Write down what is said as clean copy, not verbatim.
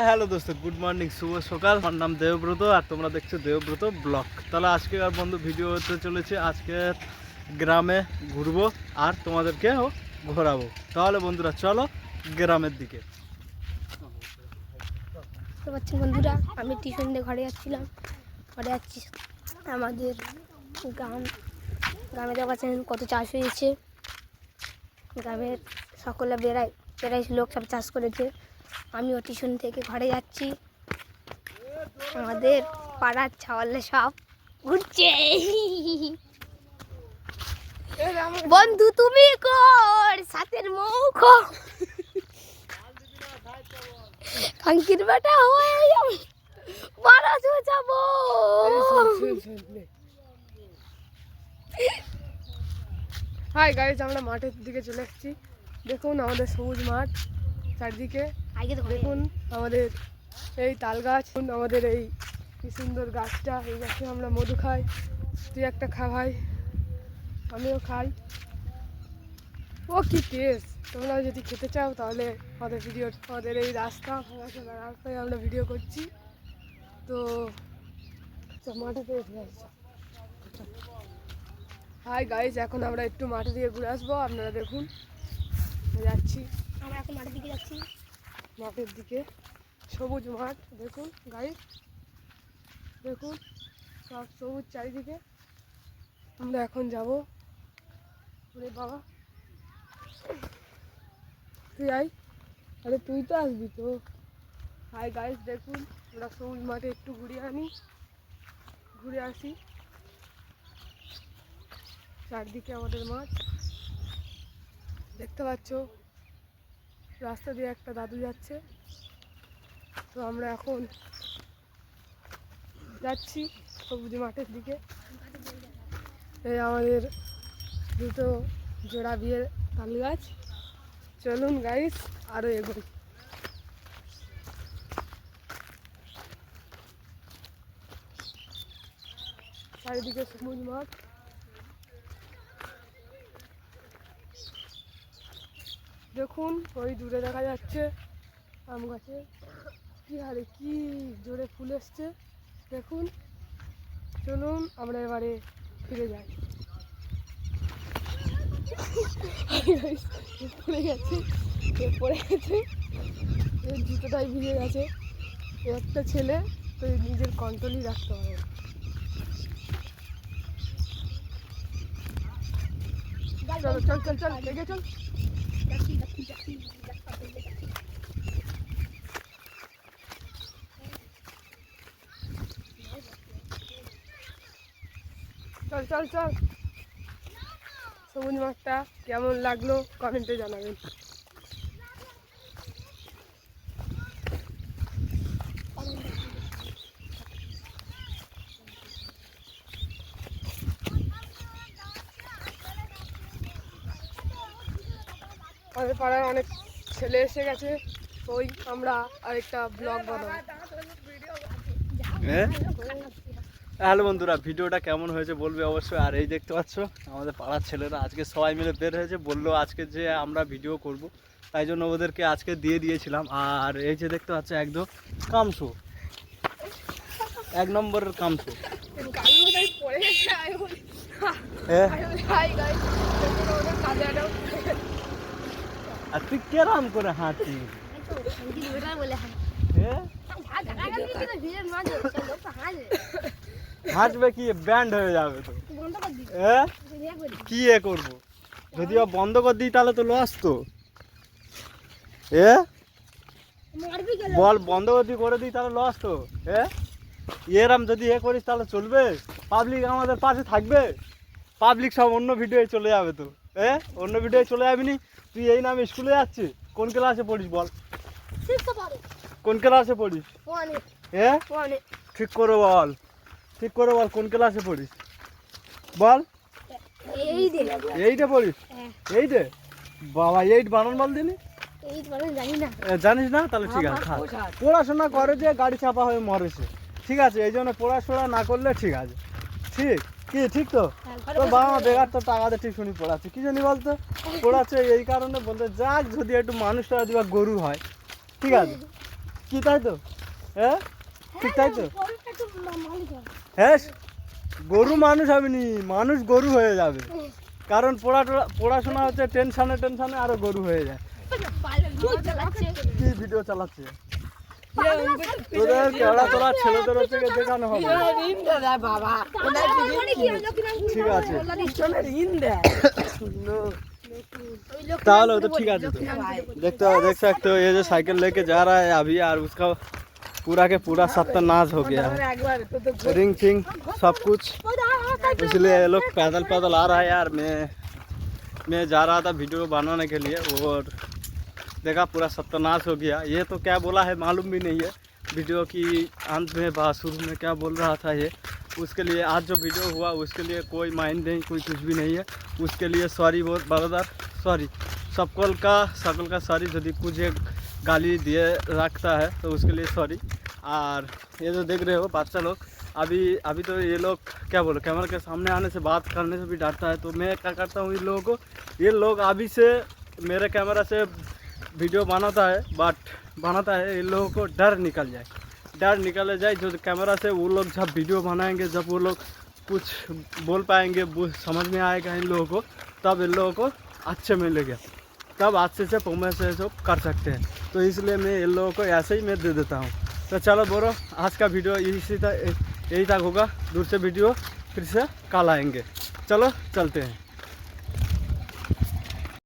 Hello দোস্ত, good morning, শুভ সকাল। আমার নাম দেবব্রত আর তোমরা দেখছো দেবব্রত ব্লগ। তাহলে আজকে আর বন্ধু ভিডিও হতে চলেছে। আজকে গ্রামে ঘুরবো আর তোমাদেরকেও ঘোরাবো। তাহলে বন্ধুরা চলো গ্রামের দিকে। বুঝতে পারছি বন্ধুরা, আমি টিউশন দিয়ে ঘরে যাচ্ছিলাম। ঘরে যাচ্ছি আমাদের গ্রামে দেখাচ্ছেন কত চাষ হয়েছে। গ্রামের সকলে বেড়াই লোক সব চাষ করেছে। আমিও টিউশন থেকে ঘরে যাচ্ছি। আমাদের পাড়ার ছাওয়ালে সব ঘুরছে। বন্ধু তুমি কর সাথের মুখ কাঙ্কির বেটা হয়ে বারাসু যাবো। হাই গাইস, আমরা মাঠের দিকে চলে এসেছি। দেখুন আমাদের সবুজ মাঠ চারদিকে। দেখুন আমাদের এই তাল গাছ, আমাদের এই কি সুন্দর গাছটা। এই গাছে আমরা মধু খাই। তুই একটা খা ভাই, আমিও খাই। ও কি টেস্ট! তোমরা যদি খেতে চাও তাহলে আমাদের এই রাস্তায় আমরা ভিডিও করছি। তো মাঠে হাই গাইজ, এখন আমরা একটু মাঠে দিকে ঘুরে আসবো। আপনারা দেখুন যাচ্ছি, আমরা এখন মাঠের দিকে যাচ্ছি। মাঠের দিকে সবুজ মাঠ দেখুন গাইজ, দেখুন সব সবুজ চারিদিকে। আমরা এখন যাব। ওরে বাবা, তুই আয়। আরে তুই তো আসবি তো। হাই গাইজ, দেখুন আমরা সবুজ মাঠে একটু ঘুরে আসি। চারদিকে আমাদের মাঠ দেখতে পাচ্ছ। রাস্তা দিয়ে একটা দাদু যাচ্ছে। তো আমরা এখন যাচ্ছি সবুজ মাঠের দিকে। এই আমাদের দুটো জোড়া বিয়ের তাল গাছ। চলুন গাইস আরো এগোই। চারিদিকে সবুজ মাঠ। দেখুন ওই দূরে দেখা যাচ্ছে আম গাছে কি হারে কি জোরে ফুল এসছে দেখুন। চলুন আমরা এবারে ফিরে যাই। পড়ে গেছে এর জুতোটাই ভিজে গেছে। একটা ছেলে তো নিজের কন্ট্রোলই রাখতে পারে। চল চল চল চল লেগে চল। চল চল চল। সবুজ মাঠটা কেমন লাগলো কমেন্টে জানাবেন। আমাদের পাড়ায় অনেক ছেলে এসে গেছে। ওই আমরা আরেকটা ব্লগ বানাবো। হ্যালো বন্ধুরা, ভিডিওটা কেমন হয়েছে বলবে অবশ্যই। আর এই দেখতে পাচ্ছ আমাদের পাড়ার ছেলেরা আজকে সবাই মিলে বের হয়েছে। বললো আজকে যে আমরা ভিডিও করব, তাই জন্য ওদেরকে আজকে দিয়ে দিয়েছিলাম। আর এই যে দেখতে পাচ্ছ একদম কামসু, এক নম্বরের কামসু। আর তুই কেরাম করে হাঁটি হাঁটবে কি ব্যান্ড হয়ে যাবে তো। কি এ করবো, যদি বন্ধ করে দিই তাহলে তো লস তো। বল বন্ধ করে দিই তাহলে লস তো। এরাম যদি করিস তাহলে চলবে? পাবলিক আমাদের পাশে থাকবে? পাবলিক সব অন্য ভিডিওয়ে চলে যাবে তো। অন্য ভিডিওয়ে চলে যাবি নি? তুই এই নামে স্কুলে যাচ্ছিস? কোন ক্লাসে পড়িস বল? কোন ক্লাসে পড়িস? ঠিক করে বল, ঠিক করে বল কোন ক্লাসে পড়িস বল। এইটে পড়িস? এইটে? বাবা, এইট বানান বল দিনি। জানিস না? তাহলে ঠিক আছে, পড়াশোনা করে যে গাড়ি চাপা হয়ে মরেছে। ঠিক আছে, এই জন্য পড়াশোনা না করলে ঠিক আছে। ঠিক কি ঠিক তো তোর বাবা মা বেকার তো টাকাতে টিউশনি পড়াচ্ছে কি জানি বলতো পড়াচ্ছে এই কারণে বলতে যাক যদি একটু মানুষটা যদি বা গরু হয় ঠিক আছে কি তাই তো হ্যাঁ ঠিক তাই তো হ্যাঁ গরু মানুষ হবে নি মানুষ গরু হয়ে যাবে কারণ পড়াশোনা হচ্ছে টেনশনে আরো গরু হয়ে যায় কি ভিডিও চালাচ্ছে তোদের কেওড়া তোলা ছেলেদের হচ্ছে গিয়ে দেখানো হবে ঠিক আছে तालो तो ठीक है तो देखते हो देख सकते हो ये जो साइकिल लेके जा रहा है अभी यार उसका पूरा के पूरा सत्यानाश हो गया है रिंग फिंग सब कुछ इसलिए ये लोग पैदल पैदल आ रहा है यार मैं जा रहा था वीडियो बनाने के लिए और देखा पूरा सत्यानाश हो गया ये तो क्या बोला है मालूम भी नहीं है वीडियो की अंत में शुरू में क्या बोल रहा था ये उसके लिए आज जो वीडियो हुआ उसके लिए कोई माइंड नहीं कोई कुछ भी नहीं है उसके लिए सॉरी बहुत बराबर सॉरी सकल का सॉरी यदि कुछ गाली दिए रखता है तो उसके लिए सॉरी और ये जो देख रहे हो बच्चा लोग अभी तो ये लोग क्या बोलो कैमरा के सामने आने से बात करने से भी डरता है तो मैं क्या करता हूँ इन लोगों को ये लोग अभी से मेरे कैमरा से वीडियो बनाता है इन लोगों को डर निकल जाए जो कैमरा से वो लोग जब वीडियो बनाएंगे जब वो लोग कुछ बोल पाएंगे समझ में आएगा इन लोगों को तब इन लोगों को अच्छे मिलेगा तब अच्छे से परफॉर्मेंस से कर सकते हैं तो इसलिए मैं इन लोगों को ऐसे ही मैं दे देता हूँ तो चलो बोलो आज का वीडियो यही तक होगा दूसरे वीडियो फिर से कल आएंगे चलो चलते हैं।